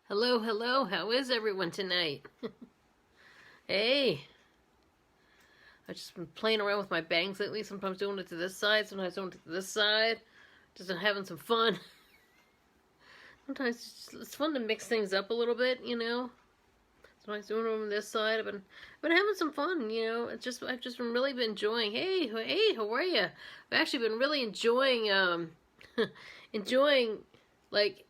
Hello, hello. How is everyone tonight? Hey, I've just been playing around with my bangs lately. Sometimes doing it to this side, sometimes doing it to this side. Just been having some fun. Sometimes it's fun to mix things up a little bit, you know. Sometimes doing it on this side. I've been having some fun, you know. I've just been really been enjoying. Hey, how are you? I've actually been really enjoying enjoying like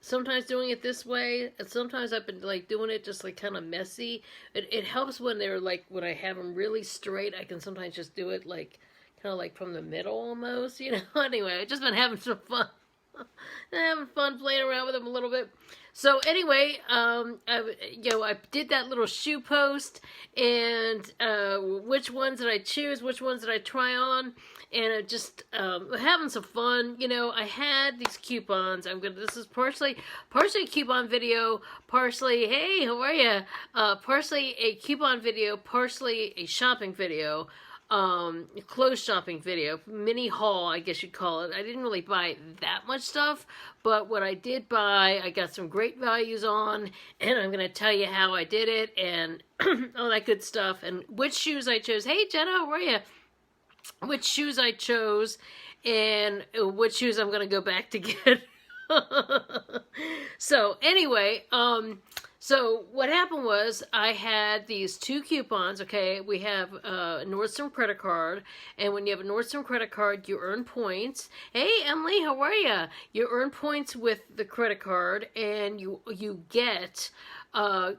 sometimes doing it this way, and sometimes I've been like doing it just like kind of messy. It helps when they're like when I have them really straight. I can sometimes just do it like kind of like from the middle almost, you know. Anyway, I've just been having some fun, having fun playing around with them a little bit. So anyway, I did that little shoe post, and which ones did I choose? Which ones did I try on? And I just having some fun. You know, I had these coupons. This is partially a coupon video, partially hey, how are you? Partially a coupon video, partially a shopping video. Clothes shopping video, mini haul, I guess you'd call it. I didn't really buy that much stuff, but what I did buy, I got some great values on, and I'm going to tell you how I did it, and all that good stuff, and which shoes I chose. Hey, Jenna, how are you? Which shoes I chose, and which shoes I'm going to go back to get. So, anyway, so what happened was I had these two coupons, okay? We have a Nordstrom credit card, and when you have a Nordstrom credit card, you earn points. Hey, Emily, how are you? You earn points with the credit card, and you get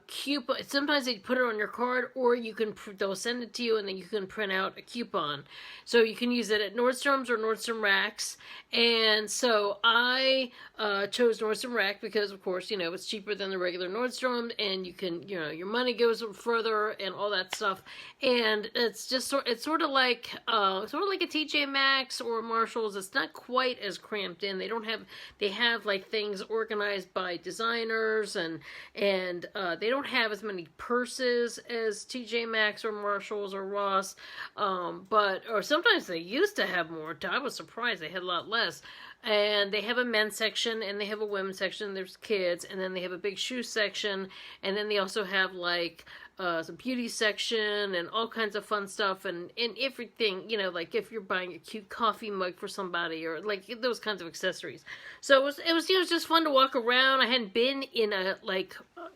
coupon. Sometimes they put it on your card, or they'll send it to you, and then you can print out a coupon. So you can use it at Nordstrom's or Nordstrom Racks. And so I chose Nordstrom Rack because, of course, you know, it's cheaper than the regular Nordstrom, and you can, you know, your money goes further and all that stuff. And it's just it's sort of like a TJ Maxx or Marshalls. It's not quite as cramped in. They have like things organized by designers, and they don't have as many purses as TJ Maxx or Marshalls or Ross, or sometimes they used to have more. I was surprised they had a lot less. And they have a men's section, and they have a women's section. There's kids, and then they have a big shoe section, and then they also have like some beauty section and all kinds of fun stuff, and everything, you know, like if you're buying a cute coffee mug for somebody, or like those kinds of accessories. So it was just fun to walk around. I hadn't been in a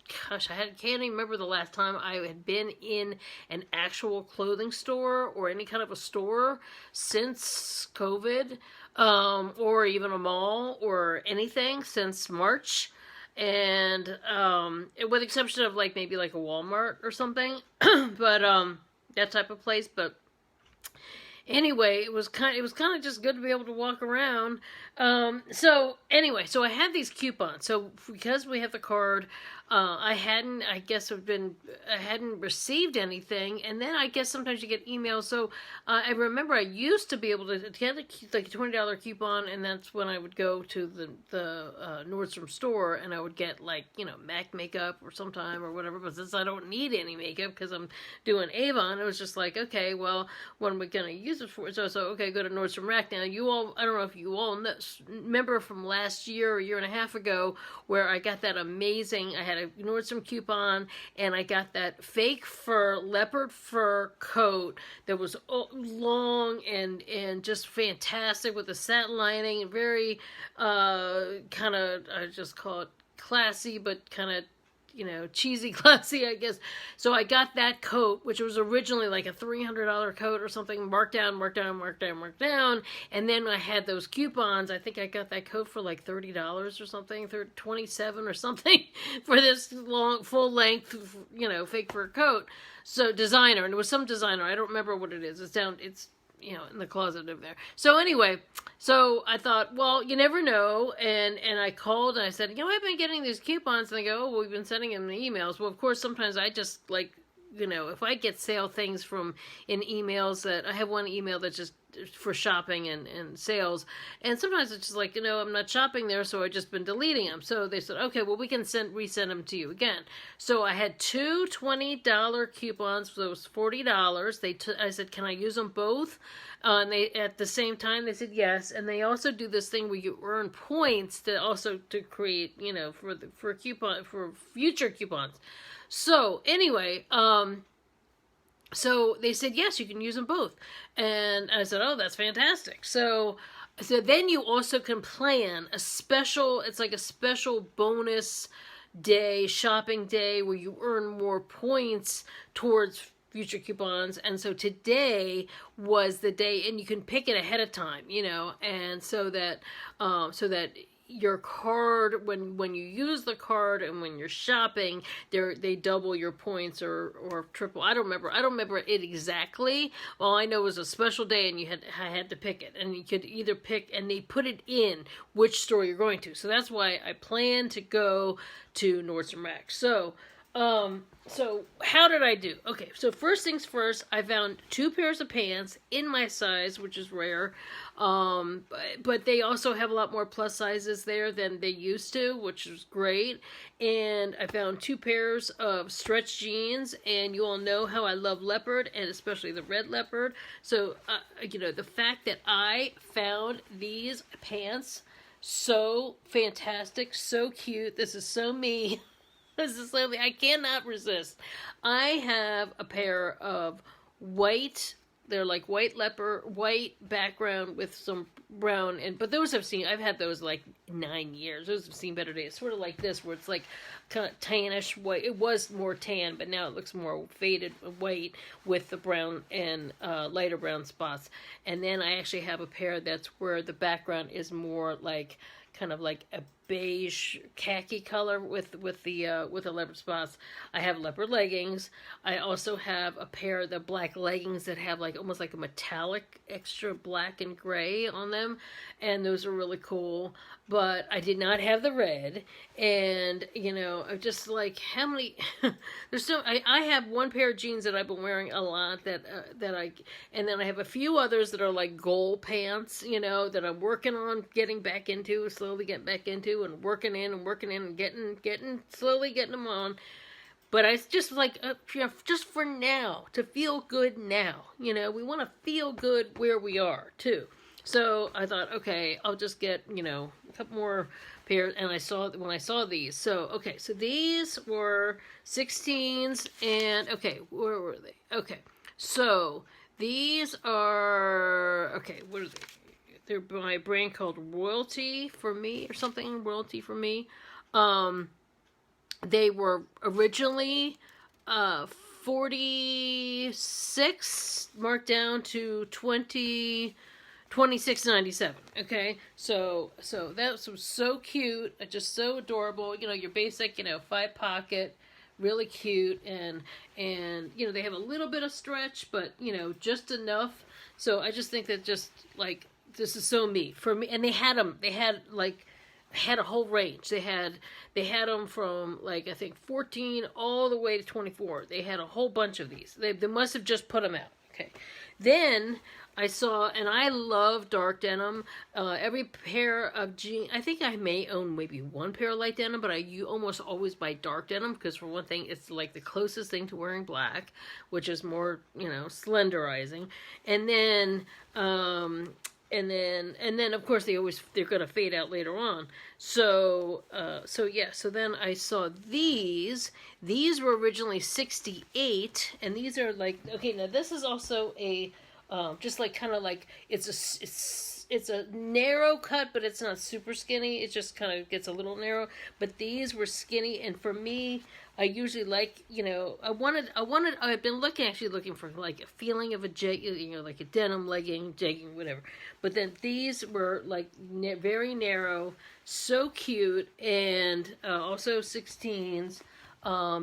can't even remember the last time I had been in an actual clothing store or any kind of a store since COVID, or even a mall or anything since March. And with the exception of like maybe like a Walmart or something, but that type of place. But anyway, it was kind of just good to be able to walk around. So anyway, so I had these coupons. So because we have the card, I hadn't received anything, and then I guess sometimes you get emails. So I remember I used to be able to get like a $20 coupon, and that's when I would go to the Nordstrom store, and I would get like, you know, MAC makeup or sometime or whatever. But since I don't need any makeup because I'm doing Avon, it was just like, okay, well, what am I gonna use it for? So okay, go to Nordstrom Rack now. I don't know if you all remember from last year or a year and a half ago where I got that amazing. I had a Nordstrom coupon, and I got that fake fur, leopard fur coat that was long and just fantastic with the satin lining, very kind of, I just call it classy, but kind of, you know, cheesy classy, I guess. So I got that coat, which was originally like a $300 coat or something, marked down. And then I had those coupons. I think I got that coat for like $30 or something, $27 or something for this long, full length, you know, fake fur coat. So designer, and it was some designer. I don't remember what it is. It's you know, in the closet over there. So anyway, so I thought, well, you never know, and I called and I said, you know, I've been getting these coupons, and they go, oh, well, we've been sending them emails. Well, of course, sometimes I just like, you know, if I get sale things from in emails, that I have one email that just for shopping and sales. And sometimes it's just like, I'm not shopping there, so I've just been deleting them. So they said, okay, well, we can resend them to you again. So I had two $20 coupons, so it was $40. I said, can I use them both? And they, at the same time, they said yes. And they also do this thing where you earn points to create, for future coupons. So anyway, so they said, yes, you can use them both. And I said, oh, that's fantastic. So then you also can plan it's like a special bonus day, shopping day, where you earn more points towards future coupons. And so today was the day, and you can pick it ahead of time, and so that your card, when you use the card and when you're shopping, they double your points or triple. I don't remember it exactly. All I know was a special day, and I had to pick it, and you could either pick, and they put it in which store you're going to. So that's why I plan to go to Nordstrom Rack. So how did I do? Okay, so first things first, I found 2 pairs of pants in my size, which is rare. But they also have a lot more plus sizes there than they used to, which is great. And I found 2 pairs of stretch jeans, and you all know how I love leopard, and especially the red leopard. So, the fact that I found these pants so fantastic, so cute, this is so me. This is something I cannot resist. I have a pair of white, they're like white leopard, white background with some brown, but those I've had those like 9 years. Those have seen better days. Sort of like this, where it's like kind of tannish white. It was more tan, but now it looks more faded white with the brown and lighter brown spots. And then I actually have a pair that's where the background is more like, kind of like a beige khaki color with the leopard spots. I have leopard leggings. I also have a pair of the black leggings that have like almost like a metallic extra black and gray on them, and those are really cool. But I did not have the red, and I'm just like, how many? There's so I have one pair of jeans that I've been wearing a lot and then I have a few others that are like gold pants, that I'm working on getting back into, slowly getting back into, and working in and getting slowly getting them on. But I just like, just for now, to feel good now. We want to feel good where we are too. So I thought, okay, I'll just get, a couple more pairs. And when I saw these, so these were 16s, and okay, where were they? Okay, so these are, okay, what are they? They're by a brand called Royalty for Me, or something, Royalty for Me. They were originally, 46, marked down to 26.97. Okay, so that was so cute, just so adorable. Your basic, 5-pocket, really cute, and they have a little bit of stretch, but just enough. So I just think that just like, this is so me for me. And they had a whole range. They had them from like, I think 14 all the way to 24. They had a whole bunch of these. They must have just put them out. Okay, then I saw, and I love dark denim. Every pair of jeans, I think I may own maybe one pair of light denim, but you almost always buy dark denim, because for one thing, it's like the closest thing to wearing black, which is more, slenderizing. And then of course they're gonna fade out later on. So then I saw these. These were originally 68, and these are like, okay, now this is also a just like kind of like, it's a narrow cut, but it's not super skinny. It just kind of gets a little narrow. But these were skinny, and for me, I usually like, I've been looking for like a feeling of a like a denim legging, jegging, whatever. But then these were like very narrow, so cute, and also 16s.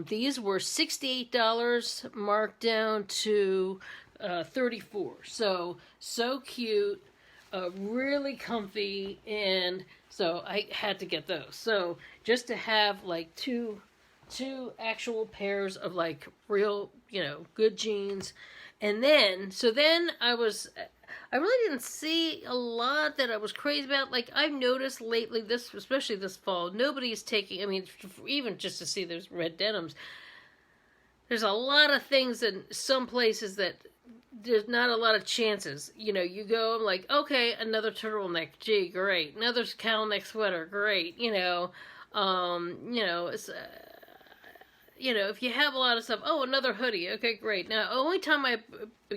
These were $68, marked down to $34. So cute, really comfy, and so I had to get those. So just to have like two actual pairs of like real, good jeans. And then I was, I really didn't see a lot that I was crazy about. Like, I've noticed lately, especially this fall, nobody's taking, I mean, even just to see those red denims, there's a lot of things in some places that there's not a lot of chances. You know, you go, I'm like, okay, another turtleneck, gee, great. Another cowl neck sweater, great. It's, if you have a lot of stuff, oh, another hoodie, okay, great. Now, only time I'm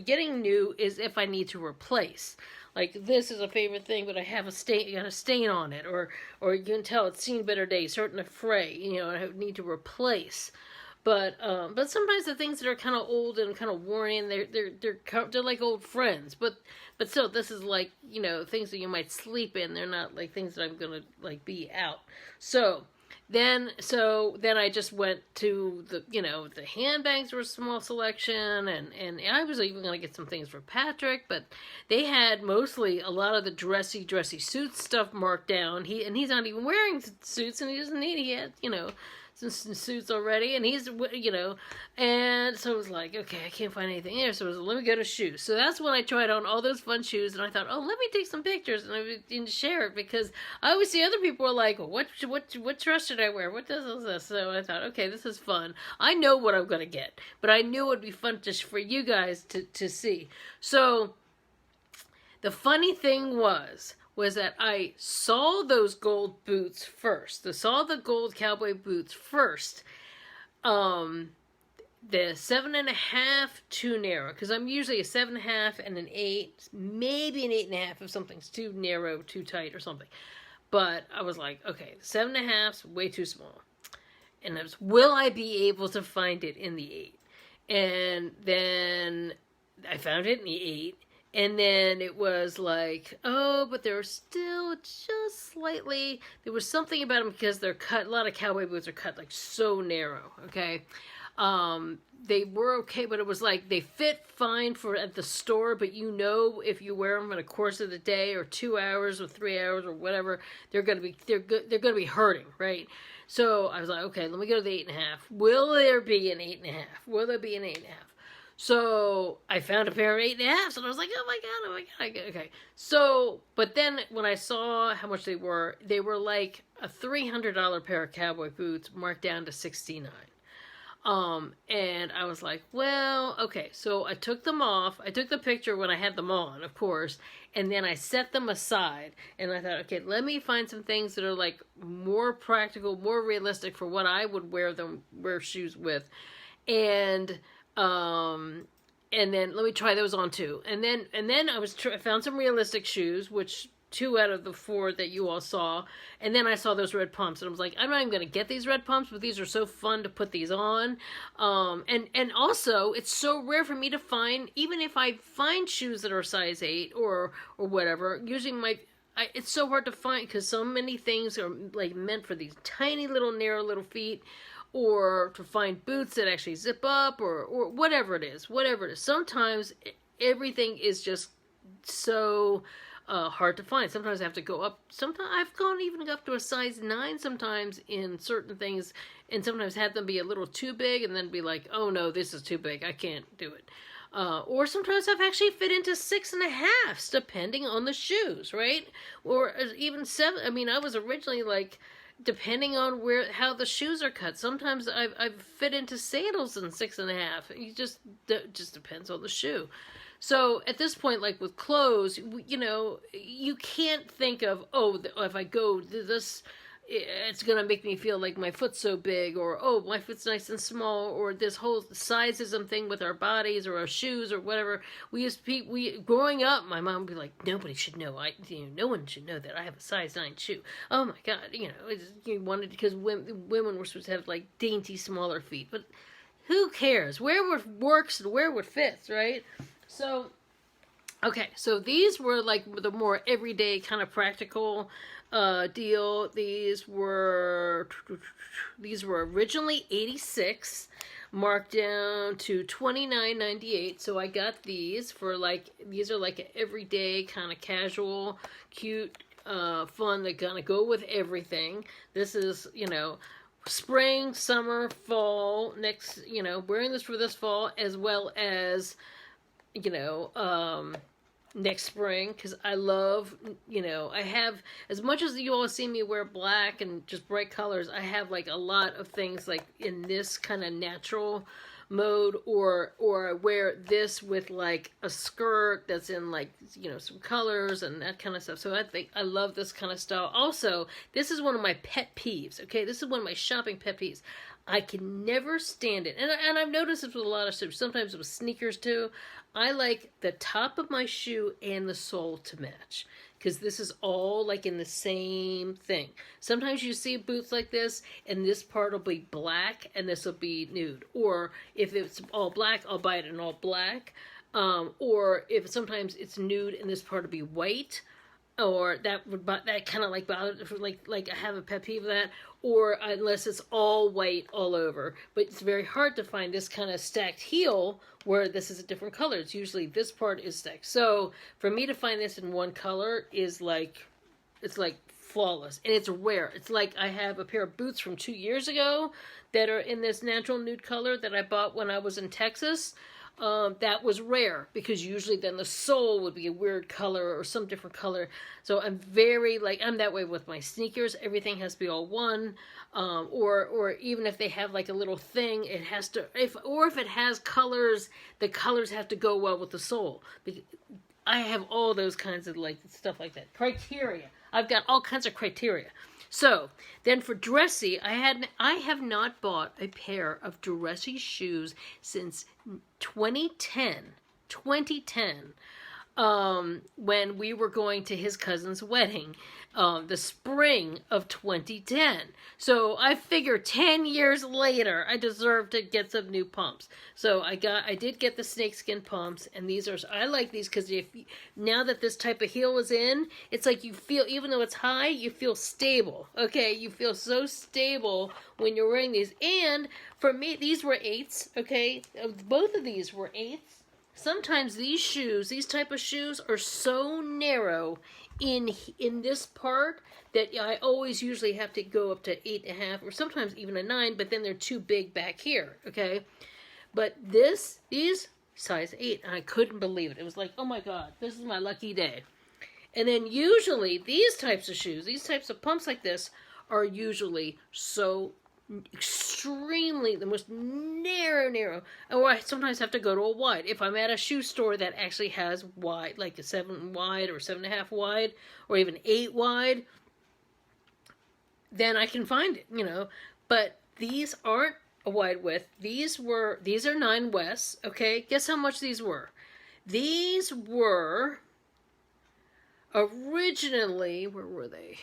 getting new is if I need to replace. Like, this is a favorite thing, but I have got a stain on it, or you can tell it's seen better days, starting to fray. I need to replace. But sometimes the things that are kind of old and kind of worn in, they're like old friends. But still, this is like, things that you might sleep in. They're not like things that I'm gonna like be out. So then I just went to the handbags were a small selection, and I was even gonna get some things for Patrick, but they had mostly a lot of the dressy suit stuff marked down. He's not even wearing suits, and he doesn't need. He had some suits already, and and so it was like, okay, I can't find anything there, so let me go to shoes. So that's when I tried on all those fun shoes, and I thought, oh, let me take some pictures and share it, because I always see other people are like, well, what dress should I wear? What does this? So I thought, okay, this is fun. I know what I'm gonna get, but I knew it would be fun just for you guys to see. So the funny thing was that I saw those gold boots first. I saw the gold cowboy boots first. The 7.5 too narrow, because I'm usually a 7.5 and an 8, maybe an 8.5 if something's too narrow, too tight, or something. But I was like, okay, 7.5's way too small. And I was, will I be able to find it in the 8? And then I found it in the 8. And then it was like, oh, but they were still just slightly, there was something about them because they're cut, a lot of cowboy boots are cut like so narrow, okay? They were okay, but it was like they fit fine for at the store, but if you wear them in the course of the day or 2 hours or 3 hours or whatever, they're gonna be hurting, right? So I was like, okay, let me go to the 8.5. Will there be an 8.5? Will there be an 8.5? So I found a pair of 8.5s, and I was like, oh my god, okay. So, but then when I saw how much they were like a $300 pair of cowboy boots marked down to $69. And I was like, well, okay. So I took them off. I took the picture when I had them on, of course, and then I set them aside. And I thought, okay, let me find some things that are like more practical, more realistic for what I would wear shoes with, and then let me try those on too. And then I found some realistic shoes, which 2 out of the 4 that you all saw. And then I saw those red pumps, and I was like, I'm not even going to get these red pumps, but these are so fun to put these on. And also, it's so rare for me to find, even if I find shoes that are size 8 or whatever, usually it's so hard to find because so many things are like meant for these tiny little narrow little feet, or to find boots that actually zip up, or whatever it is. Sometimes everything is just so hard to find. Sometimes I have to go up. Sometimes I've gone even up to a size 9 sometimes in certain things, and sometimes had them be a little too big, and then be like, oh no, this is too big, I can't do it. Or sometimes I've actually fit into 6.5s, depending on the shoes, right? Or even 7. I mean, I was originally like, depending on how the shoes are cut. Sometimes I've fit into sandals in 6.5. It just depends on the shoe. So at this point, like with clothes, you can't think of, oh, if I go this, it's going to make me feel like my foot's so big, or, oh, my foot's nice and small, or this whole sizeism thing with our bodies or our shoes or whatever. Growing up, my mom would be like, nobody should know. No one should know that I have a size 9 shoe. Oh my God, you wanted, because women were supposed to have like dainty, smaller feet, but who cares? Where what works and where what fits, right? So, okay, so these were like the more everyday kind of practical deal. These were originally $86, marked down to $29.98. So I got these for these are like an everyday kind of casual, cute, fun. They're gonna go with everything. This is, spring, summer, fall, next, wearing this for this fall, as well as, next spring, because I love, I have, as much as you all see me wear black and just bright colors, I have like a lot of things like in this kind of natural mode, or I wear this with like a skirt that's in like, some colors and that kind of stuff. So I think I love this kind of style. Also, this is one of my pet peeves, okay? This is one of my shopping pet peeves. I can never stand it. And I've noticed this with a lot of shoes, sometimes with sneakers too. I like the top of my shoe and the sole to match, because this is all like in the same thing. Sometimes you see boots like this, and this part will be black, and this will be nude. Or if it's all black, I'll buy it in all black. Or if sometimes it's nude, and this part will be white. Or that kind of like bother, like I have a pet peeve of that. Or unless it's all white all over. But it's very hard to find this kind of stacked heel where this is a different color. It's usually this part is stacked. So for me to find this in one color is like, it's like flawless. And it's rare. It's like I have a pair of boots from 2 years ago that are in this natural nude color that I bought when I was in Texas. That was rare, because usually then the sole would be a weird color or some different color. So I'm very I'm that way with my sneakers. Everything has to be all one. Or even if they have like a little thing, it has to, if it has colors, the colors have to go well with the sole. I have all those kinds of like stuff like that. Criteria. I've got all kinds of criteria. So then for dressy, I have not bought a pair of dressy shoes since 2010. 2010. When we were going to his cousin's wedding, the spring of 2010. So I figure 10 years later, I deserve to get some new pumps. So I did get the snakeskin pumps, and I like these because now that this type of heel is in, it's like you feel, even though it's high, you feel stable. Okay, you feel so stable when you're wearing these. And for me, these were 8s. Okay, both of these were 8s. Sometimes these type of shoes are so narrow in this part that I always usually have to go up to 8.5 or sometimes even a 9, but then they're too big back here, okay? But these size 8, and I couldn't believe it. It was like, oh my God, this is my lucky day. And then usually these types of shoes, these types of pumps like this are usually so extremely, the most narrow, or I sometimes have to go to a wide. If I'm at a shoe store that actually has wide, like a 7 wide or 7.5 wide, or even 8 wide, then I can find it, But these aren't a wide width. These are 9 West, okay? Guess how much these were? These were originally, where were they?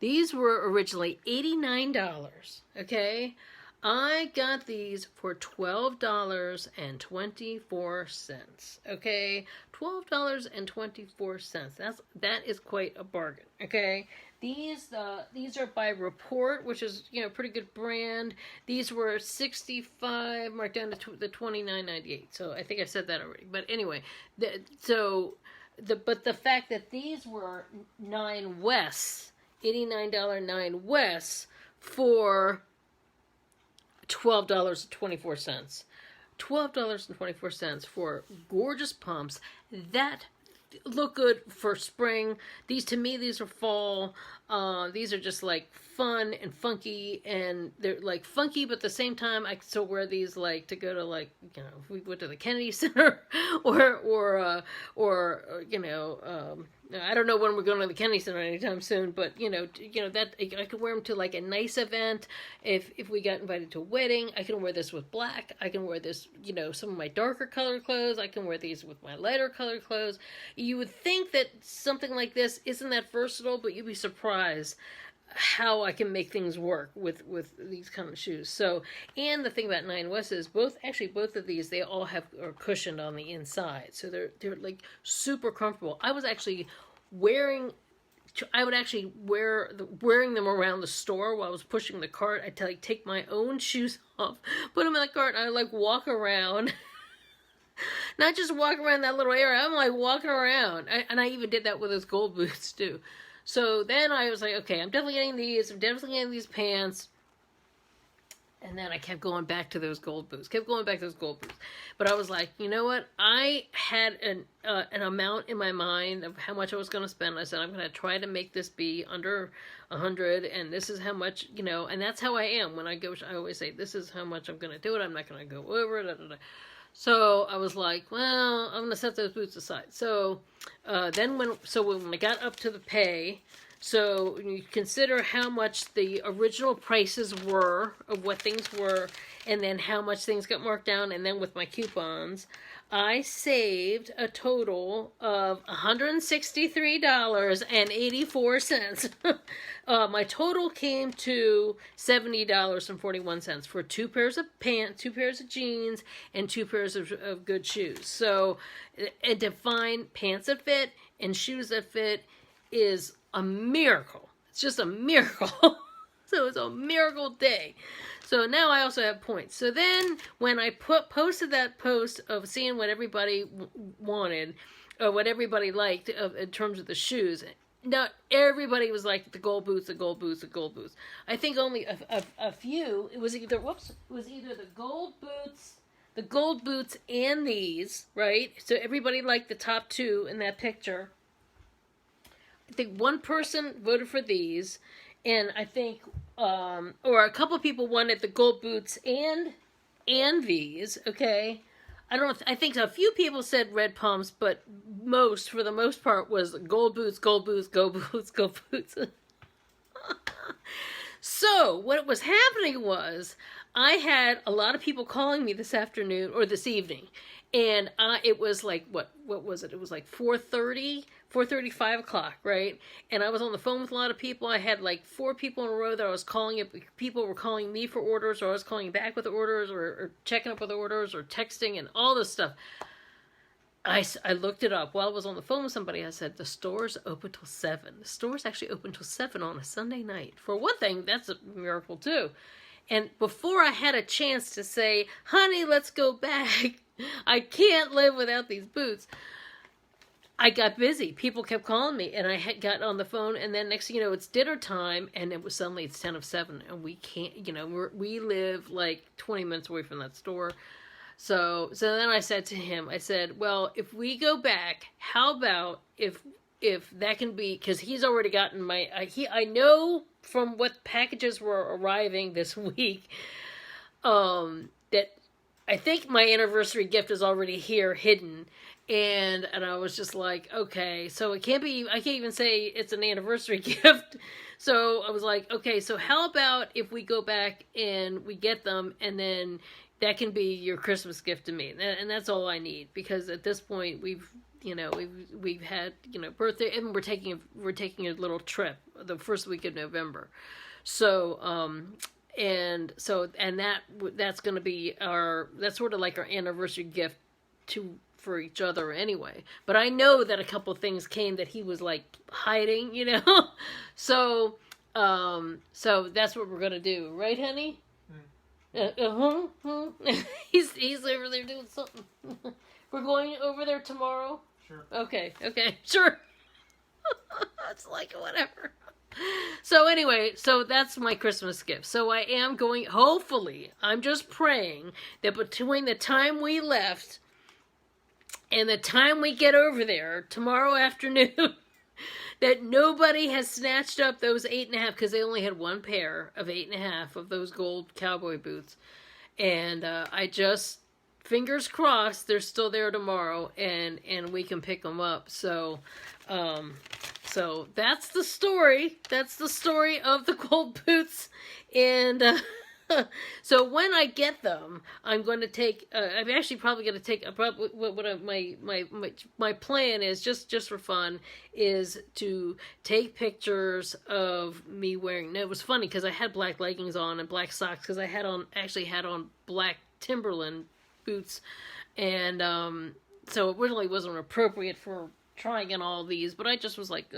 These were originally $89, okay? I got these for $12.24, okay? $12.24. That is quite a bargain, okay? These are by Report, which is, pretty good brand. These were $65, marked down to the $29.98. So I think I said that already. But anyway, but the fact that these were 9 West, $89 9 West for $12.24. $12.24 for gorgeous pumps that look good for spring. To me, these are fall. These are just like fun and funky, and they're like funky, but at the same time, I can still wear these like to go to like, if we went to the Kennedy Center, or I don't know when we're going to the Kennedy Center anytime soon, but that I could wear them to like a nice event. If we got invited to a wedding, I can wear this with black. I can wear this, some of my darker color clothes. I can wear these with my lighter color clothes. You would think that something like this isn't that versatile, but you'd be surprised how I can make things work with these kind of shoes. So, and the thing about 9 West is both of these, they all are cushioned on the inside. So they're like super comfortable. I would actually wearing them around the store while I was pushing the cart. I'd take my own shoes off, put them in the cart, and I'd like walk around. Not just walk around that little area, I'm like walking around. And I even did that with those gold boots too. So then I was like, okay, I'm definitely getting these. I'm definitely getting these pants. And then I kept going back to those gold boots. But I was like, you know what? I had an amount in my mind of how much I was going to spend. I said, I'm going to try to make this be under 100, and this is how much, and that's how I am. When I go, I always say, this is how much I'm going to do it. I'm not going to go over it. So I was like, well, I'm going to set those boots aside. So then when I got up to the pay, so you consider how much the original prices were of what things were, and then how much things got marked down, and then with my coupons, I saved a total of $163.84. My total came to $70.41 for 2 pairs of pants, 2 pairs of jeans, and 2 pairs of good shoes. So, and to find pants that fit and shoes that fit is a miracle. It's just a miracle. So it's a miracle day. So now I also have points. So then when I posted that post of seeing what everybody wanted, or what everybody liked in terms of the shoes, not everybody was like the gold boots, the gold boots, the gold boots. I think only a few. It was either the gold boots and these, right? So everybody liked the top 2 in that picture. I think one person voted for these, and I think, or a couple of people wanted the gold boots and these. Okay, I think a few people said red palms, but for the most part, was gold boots, gold boots, gold boots, gold boots. So what was happening was, I had a lot of people calling me this afternoon or this evening, and it was like, what was it? It was like 4:30, 5 o'clock, right? And I was on the phone with a lot of people. I had like 4 people in a row that I was calling. People were calling me for orders, or I was calling back with orders, or checking up with orders, or texting, and all this stuff. I looked it up while I was on the phone with somebody. I said, the store's open till 7. The store's actually open till 7 on a Sunday night. For one thing, that's a miracle too. And before I had a chance to say, honey, let's go back, I can't live without these boots, I got busy. People kept calling me, and I had gotten on the phone, and then next thing you know, it's dinner time, and it's 10 of 7, and we can't, we live like 20 minutes away from that store. So then I said to him, well, if we go back, how about if that can be, because he's already gotten I know from what packages were arriving this week, that I think my anniversary gift is already here, hidden. And I was just like, okay, so I can't even say it's an anniversary gift. So I was like, okay, so how about if we go back and we get them, and then that can be your Christmas gift to me. And that's all I need, because at this point we've had, birthday, and we're taking a little trip the first week of November. So, that's going to be that's sort of like our anniversary gift for each other anyway. But I know that a couple things came that he was like hiding, so that's what we're gonna do, right, honey? He's over there doing something. We're going over there tomorrow. Sure. Okay, sure. It's like whatever. So anyway, so that's my Christmas gift. So I am going, hopefully, I'm just praying that between the time we left and the time we get over there tomorrow afternoon, that nobody has snatched up those 8.5, because they only had 1 pair of 8.5 of those gold cowboy boots. And I just, fingers crossed, they're still there tomorrow, and we can pick them up. So that's the story. That's the story of the gold boots. And so when I get them, I'm going to take. I'm actually probably going to take. My plan is just for fun is to take pictures of me wearing. Now, it was funny because I had black leggings on and black socks, because I had on black Timberland boots, and so it really wasn't appropriate for trying on all these. But I just was like,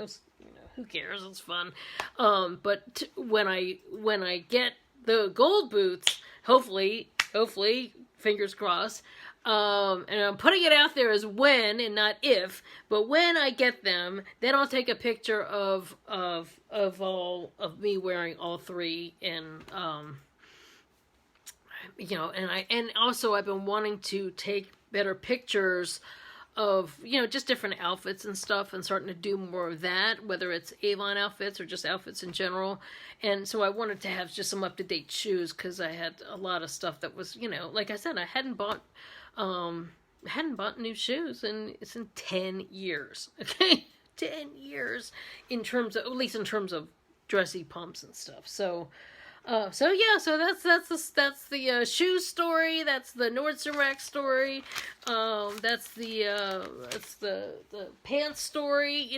who cares? It's fun. But when I get the gold boots, hopefully, fingers crossed, and I'm putting it out there as when and not if, but when I get them, then I'll take a picture of me wearing all 3, and and also I've been wanting to take better pictures of, just different outfits and stuff, and starting to do more of that, whether it's Avon outfits or just outfits in general. And so I wanted to have just some up-to-date shoes, because I had a lot of stuff that was, like I said, I hadn't bought new shoes it's in 10 years. Okay. 10 years at least in terms of dressy pumps and stuff. So that's the shoe story. That's the Nordstrom rack story. That's the pants story.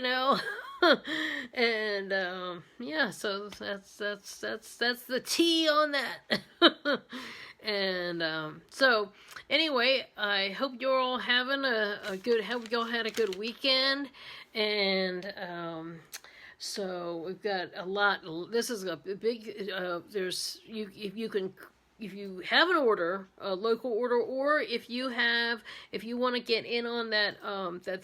And so that's the tea on that. And so anyway, I hope you're all having hope y'all had a good weekend. And so we've got a lot. This is a big. If you have an order, a local order, or if you want to get in on that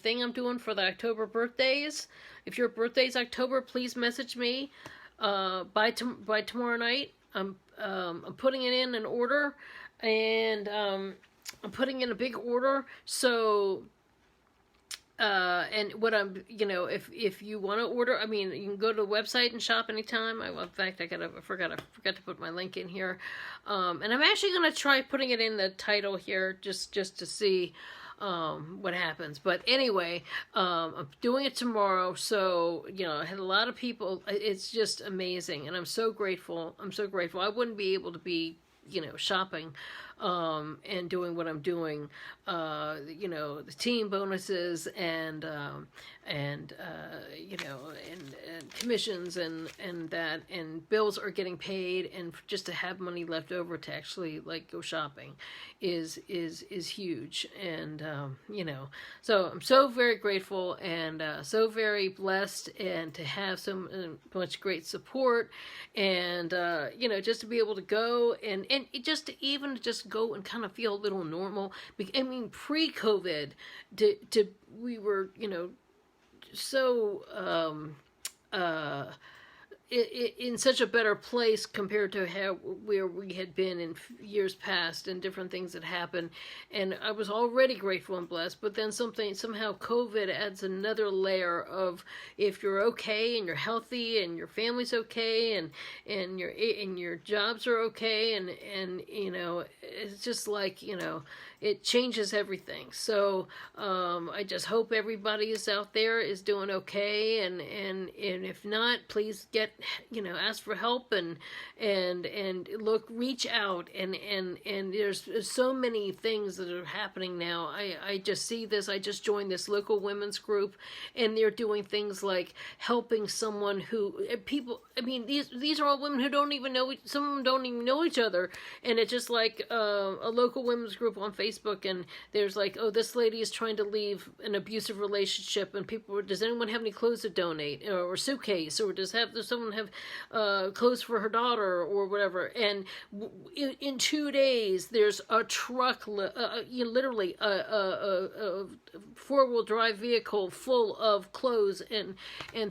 thing I'm doing for the October birthdays. If your birthday's October, please message me by tomorrow night. I'm putting it in an order, and I'm putting in a big order. So. And what I'm, if you want to order, you can go to the website and shop anytime. In fact, I forgot to put my link in here. And I'm actually going to try putting it in the title here, just to see, what happens. But anyway, I'm doing it tomorrow. So, I had a lot of people. It's just amazing. And I'm so grateful. I wouldn't be able to be, shopping, and doing what I'm doing, the team bonuses and commissions and that, and bills are getting paid, and just to have money left over to actually go shopping is huge. And, so I'm so very grateful and, so very blessed, and to have so much great support, and, just to be able to go and just to even just go and kind of feel a little normal. Pre-COVID, we were, so in such a better place compared to where we had been in years past, and different things that happened, and I was already grateful and blessed. But then somehow COVID adds another layer of, if you're okay and you're healthy and your family's okay and your jobs are okay, and it's just it changes everything. So I just hope everybody is out there is doing okay, and if not, please ask for help and reach out, and there's so many things that are happening now. I just see this. I just joined this local women's group, and they're doing things like helping someone these are all women who don't even know, some of them don't even know each other, and it's just like a local women's group on Facebook, and there's this lady is trying to leave an abusive relationship, and people, does anyone have any clothes to donate, or suitcase, or does someone have clothes for her daughter or whatever? And in 2 days, there's a truck, literally a four-wheel drive vehicle full of clothes and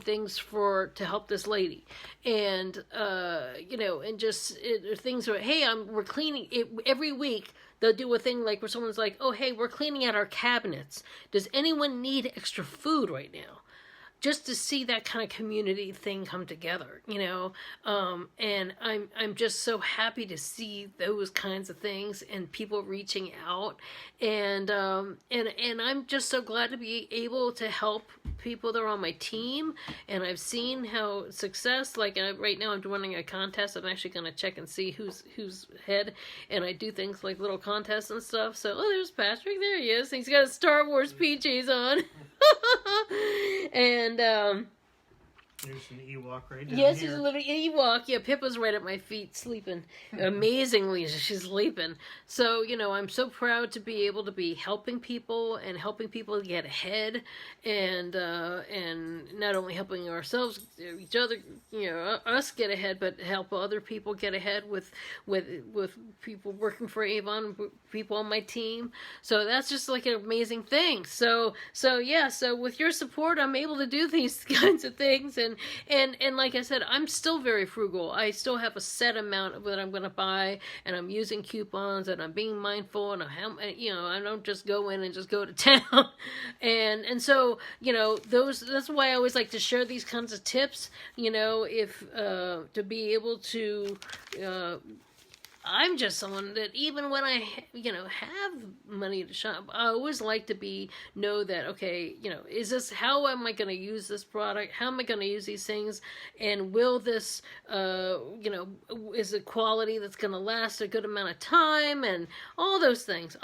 things to help this lady. And and just things are, hey, we're cleaning it every week. They'll do a thing where someone's like, oh, hey, we're cleaning out our cabinets. Does anyone need extra food right now? Just to see that kind of community thing come together, and I'm just so happy to see those kinds of things and people reaching out, and I'm just so glad to be able to help people that are on my team. And I've seen how success, right now I'm running a contest. I'm actually going to check and see who's head, and I do things like little contests and stuff. So, there's Patrick, there he is. He's got a Star Wars PJs on. And there's an Ewok right down yes, here. there's a little Ewok. Yeah, Pippa's right at my feet sleeping. Amazingly, she's sleeping. So, I'm so proud to be able to be helping people and helping people get ahead, and not only helping ourselves, each other, us get ahead, but help other people get ahead with people working for Avon, people on my team. So that's just an amazing thing. So with your support, I'm able to do these kinds of things, And like I said, I'm still very frugal. I still have a set amount of what I'm going to buy, and I'm using coupons, and I'm being mindful, and I don't just go in and just go to town. And so, that's why I always like to share these kinds of tips, if to be able to I'm just someone that even when I, have money to shop, I always like to know that, okay, how am I going to use this product? How am I going to use these things? And will this, is it quality that's going to last a good amount of time? And all those things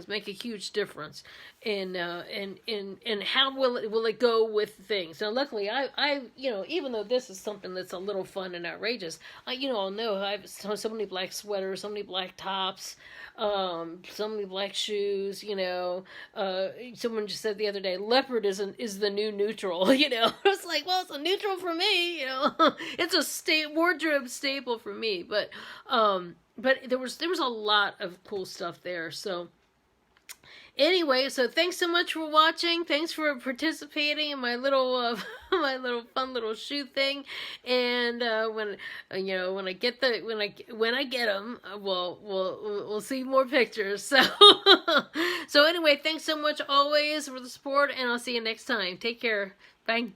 make a huge difference. And how will it go with things? Now, luckily, I even though this is something that's a little fun and outrageous, I'll know I have so many black sweaters, so many black tops, so many black shoes. Someone just said the other day, leopard is the new neutral. I was like, well, it's a neutral for me. It's a wardrobe staple for me. But there was a lot of cool stuff there. So. Anyway, so thanks so much for watching. Thanks for participating in my little fun little shoe thing. And when I get them, we'll see more pictures. So so anyway, thanks so much always for the support, and I'll see you next time. Take care. Bye.